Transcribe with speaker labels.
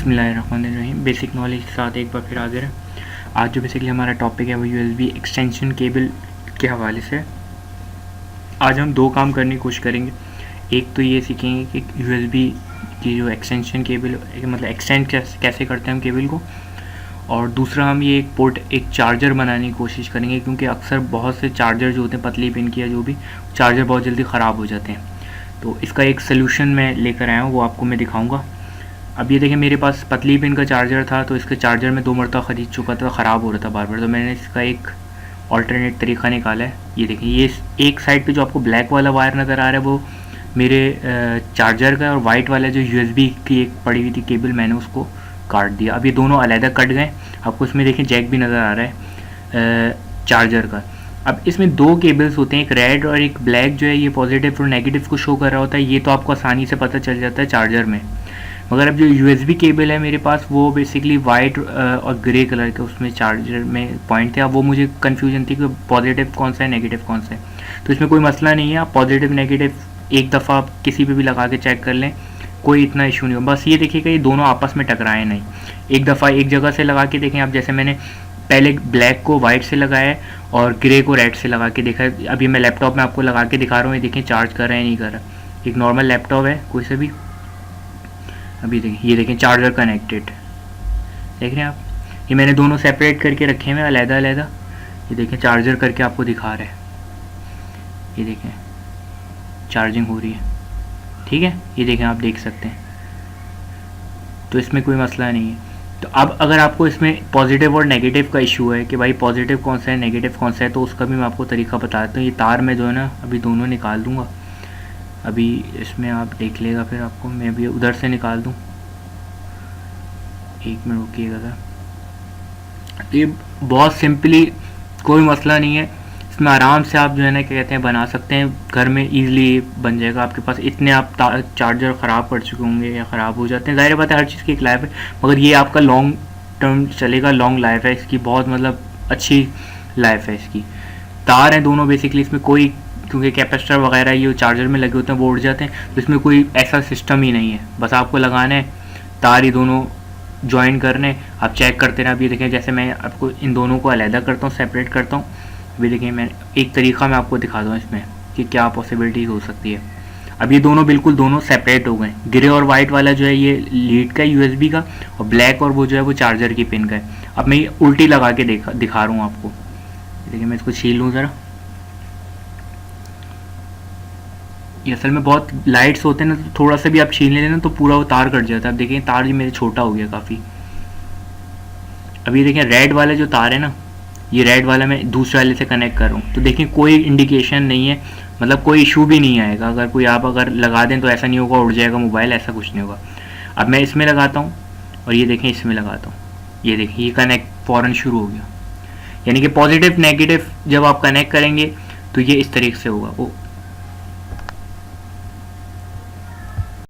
Speaker 1: बिस्मिल्लाहिर्रहमानिर्रहीम। Basic knowledge के साथ एक बार फिर हाजिर है। आज जो बेसिकली हमारा टॉपिक है वो यूएसबी एक्सटेंशन केबल के हवाले से। आज हम दो काम करने की कोशिश करेंगे। एक तो ये सीखेंगे कि यूएसबी की जो एक्सटेंशन केबल मतलब एक्सटेंड कैसे करते हैं हम केबल को, और दूसरा हम ये एक चार्जर बनाने की कोशिश करेंगे, क्योंकि अक्सर बहुत से चार्जर जो होते हैं पतली पिन की या जो भी चार्जर बहुत जल्दी ख़राब हो जाते हैं। तो इसका एक सलूशन मैं लेकर आया हूँ, वो आपको मैं दिखाऊँगा। अब ये देखें, मेरे पास पतली पिन का चार्जर था, तो इसके चार्जर में 2 मरतबा ख़रीद चुका था, ख़राब हो रहा था बार बार। तो मैंने इसका एक ऑल्टरनेट तरीका निकाला है। ये देखें, ये एक साइड पे जो आपको ब्लैक वाला वायर नज़र आ रहा है वो मेरे चार्जर का, और वाइट वाला जो यूएसबी की एक पड़ी हुई थी केबल, मैंने उसको काट दिया। अब ये दोनों अलहदा कट गए। आपको इसमें देखें जैक भी नज़र आ रहा है चार्जर का। अब इसमें 2 केबल्स होते हैं, एक रेड और एक ब्लैक, जो है ये पॉजिटिव और नेगेटिव को शो कर रहा होता है। ये तो आपको आसानी से पता चल जाता है चार्जर में। मगर अब जो यूएसबी केबल है मेरे पास, वो बेसिकली वाइट और ग्रे कलर के उसमें चार्जर में पॉइंट थे। अब वो मुझे कन्फ्यूजन थी कि पॉजिटिव कौन सा है, नेगेटिव कौन सा है। तो इसमें कोई मसला नहीं है, आप पॉजिटिव नेगेटिव एक दफ़ा आप किसी पे भी लगा के चेक कर लें, कोई इतना इशू नहीं हो। बस ये देखिएगा ये दोनों आपस में टकराए नहीं। एक दफ़ा एक जगह से लगा के देखें आप, जैसे मैंने पहले ब्लैक को वाइट से लगाया और ग्रे को रेड से लगा के देखा। अभी मैं लैपटॉप में आपको लगा के दिखा रहा हूँ, ये देखें चार्ज कर रहा है नहीं कर रहा। एक नॉर्मल लैपटॉप है कोई से भी। अभी देखें, ये देखें चार्जर कनेक्टेड, देख रहे हैं आप। ये मैंने दोनों सेपरेट करके रखे हुए अलहदा अलहदा। ये देखें चार्जर करके आपको दिखा रहा है, ये देखें चार्जिंग हो रही है, ठीक है। ये देखें आप देख सकते हैं, तो इसमें कोई मसला नहीं है। तो अब अगर आपको इसमें पॉजिटिव और नेगेटिव का इशू है कि भाई पॉजिटिव कौन सा है नेगेटिव कौन सा है, तो उसका भी मैं आपको तरीका बता देता हूँ। ये तार मैं जो है ना अभी दोनों निकाल दूँगा। अभी इसमें आप देख लेगा, फिर आपको मैं अभी उधर से निकाल दूँ। एक मिनट रुकिएगा सर। ये बहुत सिंपली, कोई मसला नहीं है, इसमें आराम से आप जो है ना क्या कहते हैं बना सकते हैं, घर में इजीली बन जाएगा। आपके पास इतने आप चार्जर ख़राब पड़ चुके होंगे या ख़राब हो जाते हैं, ज़ाहिर बात है हर चीज़ की एक लाइफ है, मगर ये आपका लॉन्ग टर्म चलेगा, लॉन्ग लाइफ है इसकी, बहुत मतलब अच्छी लाइफ है इसकी। तार हैं दोनों बेसिकली, इसमें कोई, क्योंकि कैपेसिटर वगैरह ये चार्जर में लगे होते हैं वो उड़ जाते हैं, तो इसमें कोई ऐसा सिस्टम ही नहीं है। बस आपको लगाना है, तार ही दोनों ज्वाइन करने, आप चेक करते रहें। अब ये देखें, जैसे मैं आपको इन दोनों को अलहदा करता हूँ, सेपरेट करता हूँ। अभी देखें, मैं एक तरीका मैं आपको दिखा दूँ इसमें कि क्या पॉसिबिलिटीज़ हो सकती है। अब ये दोनों बिल्कुल दोनों सेपरेट हो गए। ग्रे और वाइट वाला जो है ये लीड का यूएसबी का, और ब्लैक और वो जो है वो चार्जर की पिन का है। अब मैं ये उल्टी लगा के दिखा रहा हूँ आपको। देखिए मैं इसको छील लूँ ज़रा। ये असल में बहुत लाइट्स होते हैं ना, तो थोड़ा सा भी आप छीन लेना तो पूरा वो तार कट जाता है। अब देखिए तार जी मेरे छोटा हो गया काफ़ी। अभी देखें रेड वाला जो तार है ना, ये रेड वाला मैं दूसरे वाले से कनेक्ट कर रहा हूँ, तो देखिए कोई इंडिकेशन नहीं है, मतलब कोई इशू भी नहीं आएगा। अगर कोई आप अगर लगा दें तो ऐसा नहीं होगा उड़ जाएगा मोबाइल, ऐसा कुछ नहीं होगा। अब मैं इसमें लगाता हूँ और ये देखें इसमें लगाता हूँ, ये देखिए ये कनेक्ट फ़ौरन शुरू हो गया। यानी कि पॉजिटिव नेगेटिव जब आप कनेक्ट करेंगे तो ये इस तरीके से होगा। वो